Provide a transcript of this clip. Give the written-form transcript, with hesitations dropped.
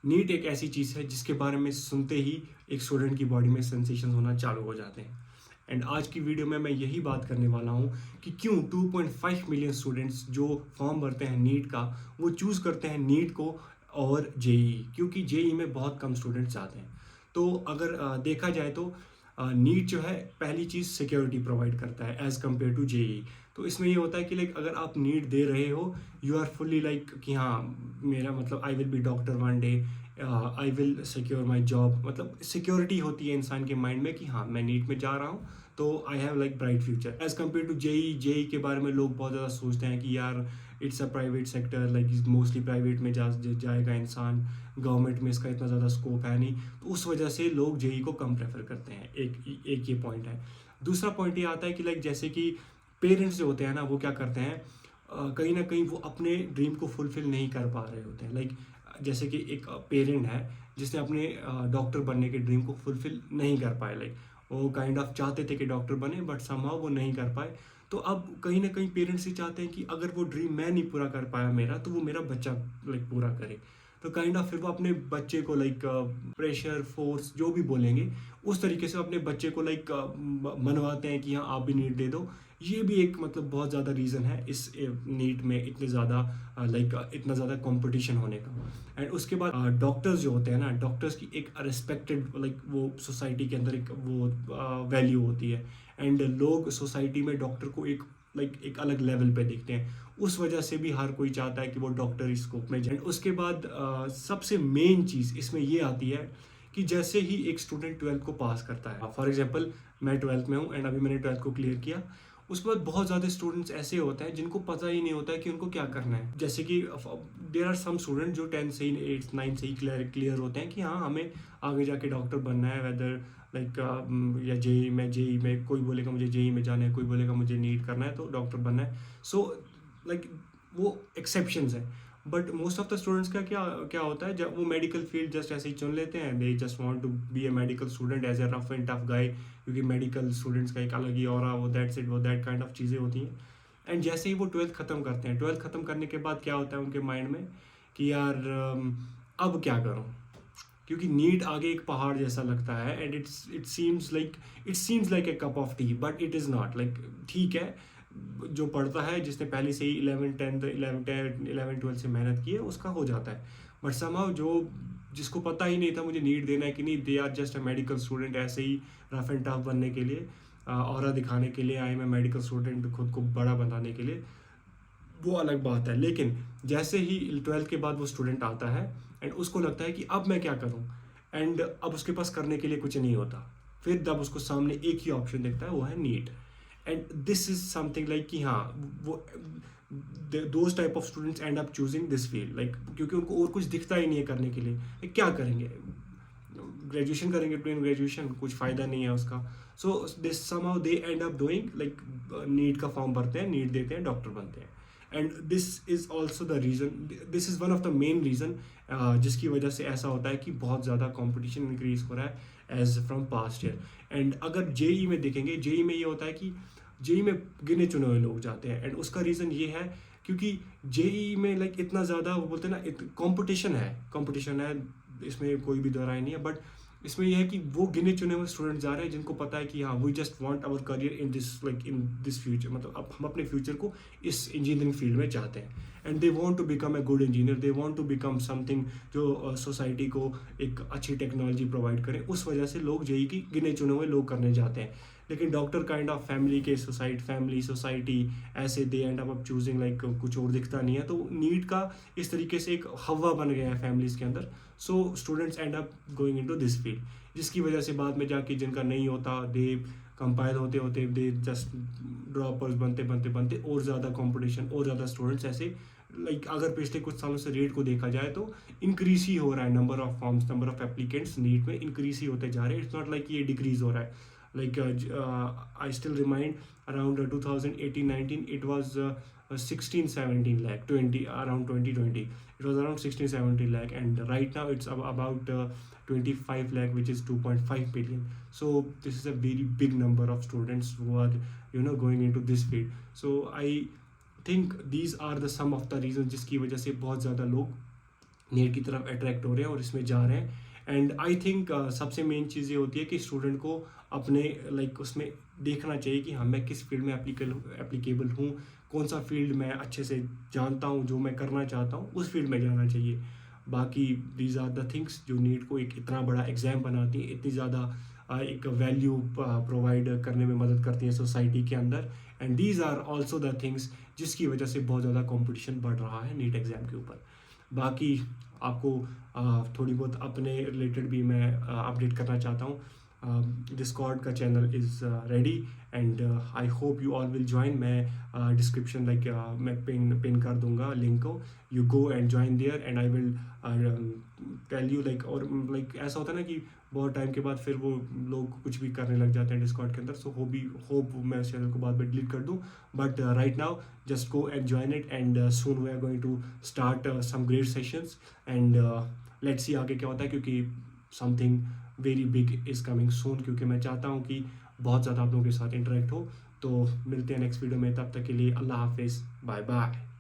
NEET एक ऐसी चीज़ है जिसके बारे में सुनते ही एक स्टूडेंट की बॉडी में सेंसेशन होना चालू हो जाते हैं। एंड आज की वीडियो में मैं यही बात करने वाला हूँ कि क्यों 2.5 मिलियन स्टूडेंट्स जो फॉर्म भरते हैं नीट का, वो चूज़ करते हैं नीट को और जेई, क्योंकि जेई में बहुत कम स्टूडेंट्स आते हैं। तो अगर देखा जाए तो नीट जो है, पहली चीज़ सिक्योरिटी प्रोवाइड करता है एज़ कम्पेयर टू जेई। तो इसमें ये होता है कि लाइक अगर आप नीट दे रहे हो, यू आर फुल्ली लाइक कि हाँ, मेरा मतलब I will be doctor one day, I will secure my job. मतलब सिक्योरिटी होती है इंसान के माइंड में कि हाँ, मैं नीट में जा रहा हूँ तो I have like bright future as compare to JEE. JEE के बारे में लोग बहुत ज़्यादा सोचते हैं कि यार it's a private sector, like mostly private में जाएगा इंसान, गवर्नमेंट में इसका इतना ज़्यादा स्कोप है नहीं। तो उस वजह से लोग जेई को कम प्रेफर करते हैं। एक ये पॉइंट है। दूसरा पॉइंट ये आता है कि लाइक जैसे कि पेरेंट्स जो होते हैं ना, वो क्या करते हैं, कहीं ना कहीं वो अपने ड्रीम को फुलफिल नहीं कर पा रहे होते हैं। लाइक जैसे कि एक पेरेंट है जिसने अपने डॉक्टर बनने के ड्रीम को फुलफिल नहीं कर पाए। लाइक वो काइंड ऑफ चाहते थे कि डॉक्टर बने, बट समहाउ वो नहीं कर पाए। तो अब कहीं ना कहीं पेरेंट्स ही चाहते हैं कि अगर वो ड्रीम मैं नहीं पूरा कर पाया मेरा, तो वो मेरा बच्चा लाइक पूरा करे। तो काइंड ऑफ फिर वो अपने बच्चे को लाइक प्रेशर, फोर्स, जो भी बोलेंगे, उस तरीके से अपने बच्चे को लाइक मनवाते हैं कि हाँ, आप भी नीट दे दो। ये भी एक मतलब बहुत ज़्यादा रीज़न है इस नीट में इतने ज़्यादा लाइक इतना ज़्यादा कंपटीशन होने का। एंड उसके बाद डॉक्टर्स जो होते हैं ना, डॉक्टर्स की एक रिस्पेक्टेड लाइक वो सोसाइटी के अंदर एक वो वैल्यू होती है। एंड लोग सोसाइटी में डॉक्टर को एक लाइक एक अलग लेवल पे देखते हैं। उस वजह से भी हर कोई चाहता है कि वो डॉक्टर इस स्कोप में जाए। उसके बाद सबसे मेन चीज़ इसमें ये आती है कि जैसे ही एक स्टूडेंट 12th को पास करता है, फॉर एग्जांपल मैं 12th में हूँ एंड अभी मैंने 12th को क्लियर किया। उसके बाद बहुत ज़्यादा स्टूडेंट्स ऐसे होते हैं जिनको पता ही नहीं होता है कि उनको क्या करना है। जैसे कि देर आर सम स्टूडेंट जो 10th से ही 8th 9th से ही क्लियर होते हैं कि हाँ, हमें आगे जाके डॉक्टर बनना है। वेदर लाइक या जेई में कोई बोलेगा मुझे जेई में जाना है, कोई बोलेगा मुझे नीट करना है तो डॉक्टर बनना है। सो लाइक वो एक्सेप्शंस है। But most of the students का क्या क्या होता है, जब वो मेडिकल फील्ड जस्ट ऐसे ही चुन लेते हैं। They just want to be a medical student as a rough and tough guy, क्योंकि मेडिकल स्टूडेंट्स का एक अलग ही ऑरा, वो दैट्स इट, वो दैट काइंड ऑफ चीज़ें होती हैं। एंड जैसे ही वो 12th ख़त्म करते हैं, 12th ख़त्म करने के बाद क्या होता है उनके माइंड में कि यार अब क्या करूँ, क्योंकि नीट आगे एक पहाड़ जैसा लगता है। And it seems like a cup of T, but it is not. Like ठीक है, जो पढ़ता है, जिसने पहले से ही 11 12 से मेहनत की है, उसका हो जाता है। बट समहाउ जो जिसको पता ही नहीं था मुझे नीट देना है कि नहीं, they are just a medical student, ऐसे ही रफ एंड टफ बनने के लिए, और दिखाने के लिए आई मैं मेडिकल स्टूडेंट, खुद को बड़ा बनाने के लिए, वो अलग बात है। लेकिन जैसे ही 12th के बाद वो स्टूडेंट आता है एंड उसको लगता है कि अब मैं क्या करूं, एंड अब उसके पास करने के लिए कुछ नहीं होता, फिर जब उसको सामने एक ही ऑप्शन दिखता है, वो है NEET. And this is something like कि हाँ, वो those type of students end up choosing this field, like क्योंकि उनको और कुछ दिखता ही नहीं है करने के लिए। क्या करेंगे, ग्रेजुएशन करेंगे, प्लेन ग्रेजुएशन, कुछ फ़ायदा नहीं है उसका। So this somehow they end up doing like NEET का फॉर्म भरते हैं, नीट देते हैं, डॉक्टर बनते हैं। And this is also the reason, this is one of the main reason जिसकी वजह से ऐसा होता है कि बहुत ज़्यादा कॉम्पिटिशन इंक्रीज हो रहा है as from past year. And अगर जेई में देखेंगे, जेई में ये होता है कि जेई में गिने चुने हुए लोग जाते हैं। एंड उसका रीज़न ये है क्योंकि जेई में लाइक इतना ज़्यादा वो बोलते हैं ना, कंपटीशन है, इसमें कोई भी दोहराई नहीं है। बट इसमें यह है कि वो गिने चुने हुए स्टूडेंट जा रहे हैं जिनको पता है कि हाँ, we just want our career in this future, मतलब अब हम अपने फ्यूचर को इस इंजीनियरिंग फील्ड में चाहते हैं। And they want to become a good engineer, they want to become something जो सोसाइटी को एक अच्छी टेक्नोलॉजी प्रोवाइड करे। उस वजह से लोग जेई की गिने चुने हुए लोग करने जाते हैं। लेकिन doctor kind of family society ऐसे दे एंड अप चूजिंग लाइक कुछ और दिखता नहीं है। तो नीट का इस तरीके से एक हवा बन गया है फैमिलीज के अंदर। So students end up going into this field, जिसकी वजह से बाद में जाके जिनका नहीं होता, दे कंपाइल होते होते दे जस्ट ड्रॉपर्स बनते बनते बनते और ज़्यादा कंपटीशन और ज़्यादा स्टूडेंट्स ऐसे, लाइक अगर पिछले कुछ सालों से रेट को देखा जाए तो इंक्रीज ही हो रहा है। Number of forms, number of applicants NEET में इंक्रीज ही होते जा रहे हैं। इट्स नॉट लाइक ये डिक्रीज हो रहा है। Like I still remind around 2018-19 it was 16-17 lakh, 20 around 2020 it was around 16-17 lakh, and right now it's about 25 lakh, which is 2.5 billion. So this is a very big number of students who are going into this field. So I think these are the some of the reasons जिसकी वजह से बहुत ज़्यादा लोग NEET की तरफ attract हो रहे हैं और इसमें जा रहे हैं। एंड आई थिंक सबसे मेन चीज़ ये होती है कि स्टूडेंट को अपने लाइक उसमें देखना चाहिए कि हाँ मैं किस फील्ड में एप्लीकेबल हूँ, कौन सा फील्ड मैं अच्छे से जानता हूँ, जो मैं करना चाहता हूँ उस फील्ड में जाना चाहिए। बाकी दीज आर द थिंग्स जो नीट को एक इतना बड़ा एग्ज़ाम बनाती है, इतनी ज़्यादा एक वैल्यू प्रोवाइड करने में मदद करती है सोसाइटी के अंदर। And these are also the things जिसकी वजह से बहुत ज़्यादा कंपटीशन बढ़ रहा है नीट एग्ज़ाम के ऊपर। बाकी आपको थोड़ी बहुत अपने रिलेटेड भी मैं अपडेट करना चाहता हूँ। डिस्कॉर्ड का channel is ready and I hope you all will join. मैं डिस्क्रिप्शन मैं पिन कर दूंगा लिंक को। You go and join there and I will tell you like. और लाइक ऐसा होता है ना कि बहुत टाइम के बाद फिर वो लोग कुछ भी करने लग जाते हैं डिस्कॉर्ड के अंदर, सो होप मैं उस चैनल को बाद में डिलीट कर दूँ। But right now just go and join it and soon we are going to start some great sessions and let's see आगे क्या होता है, क्योंकि something very big is coming soon, क्योंकि मैं चाहता हूँ कि बहुत ज़्यादा आप लोगों के साथ इंटरेक्ट हो। तो मिलते हैं नेक्स्ट वीडियो में, तब तक के लिए अल्लाह हाफिज़, बाय बाय।